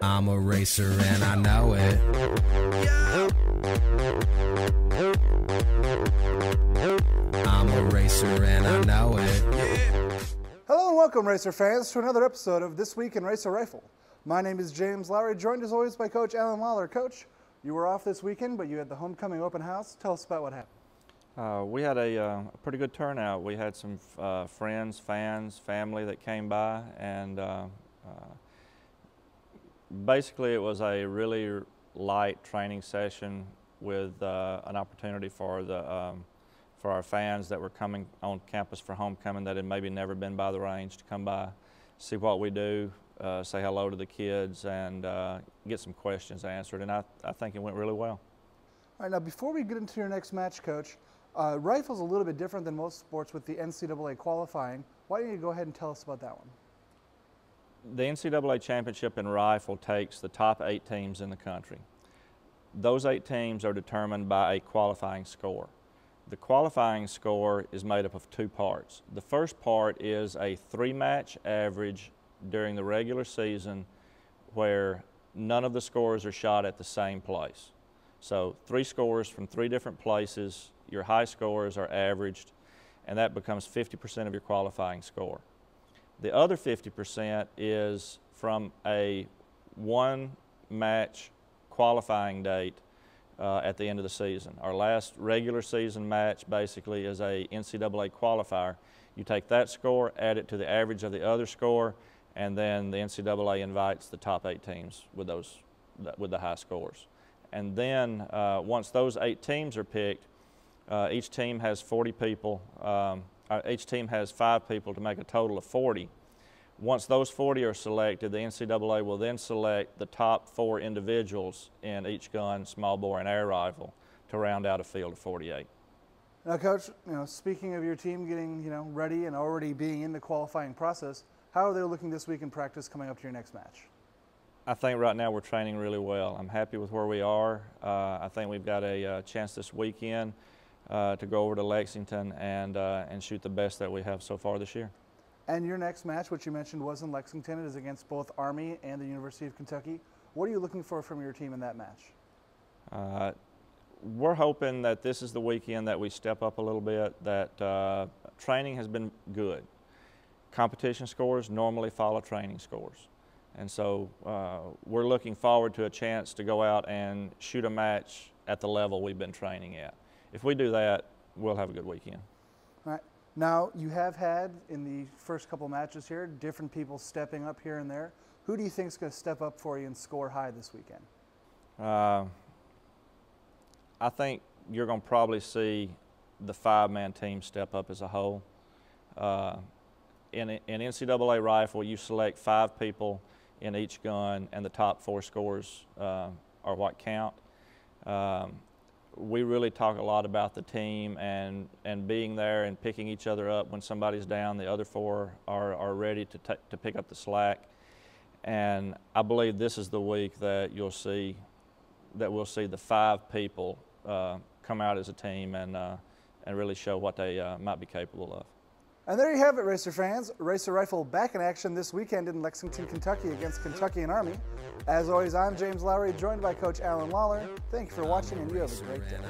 I'm a racer and I know it. I'm a racer and I know it. Hello and welcome, racer fans, to another episode of This Week in Racer Rifle. My name is James Lowry, joined as always by Coach Alan Lollar. Coach, you were off this weekend, but you had the homecoming open house. Tell us about what happened. We had a pretty good turnout. We had some friends, fans, family that came by, and basically it was a really light training session with an opportunity for our fans that were coming on campus for homecoming that had maybe never been by the range to come by, see what we do, say hello to the kids, and get some questions answered. And I think it went really well. All right, now before we get into your next match, Coach, rifle's a little bit different than most sports with the NCAA qualifying. Why don't you go ahead and tell us about that one? The NCAA championship in rifle takes the top 8 teams in the country. Those 8 teams are determined by a qualifying score. The qualifying score is made up of 2 parts. The first part is a 3-match average during the regular season where none of the scores are shot at the same place. So 3 scores from 3 different places, your high scores are averaged, and that becomes 50% of your qualifying score. The other 50% is from a 1-match qualifying date at the end of the season. Our last regular season match basically is a NCAA qualifier. You take that score, add it to the average of the other score, and then the NCAA invites the top 8 teams with the high scores. And then once those 8 teams are picked, each team has 40 people. Each team has 5 people to make a total of 40. Once those 40 are selected, the NCAA will then select the top 4 individuals in each gun, small bore, and air rifle to round out a field of 48. Now, Coach, speaking of your team getting ready and already being in the qualifying process, how are they looking this week in practice coming up to your next match? I think right now we're training really well. I'm happy with where we are. I think we've got a chance this weekend to go over to Lexington and shoot the best that we have so far this year. And your next match, which you mentioned was in Lexington, it is against both Army and the University of Kentucky. What are you looking for from your team in that match? We're hoping that this is the weekend that we step up a little bit, that training has been good. Competition scores normally follow training scores. And so we're looking forward to a chance to go out and shoot a match at the level we've been training at. If we do that, we'll have a good weekend. All right. Now, you have had, in the first couple matches here, different people stepping up here and there. Who do you think is going to step up for you and score high this weekend? I think you're going to probably see the 5-man team step up as a whole. In NCAA rifle, you select 5 people in each gun, and the top 4 scores are what count. We really talk a lot about the team and being there and picking each other up when somebody's down. The other 4 are ready to pick up the slack. And I believe this is the week that we'll see the 5 people come out as a team and really show what they might be capable of. And there you have it, racer fans. Racer Rifle back in action this weekend in Lexington, Kentucky against Kentucky and Army. As always, I'm James Lowry, joined by Coach Alan Lollar. Thank you for watching, and you have a great day.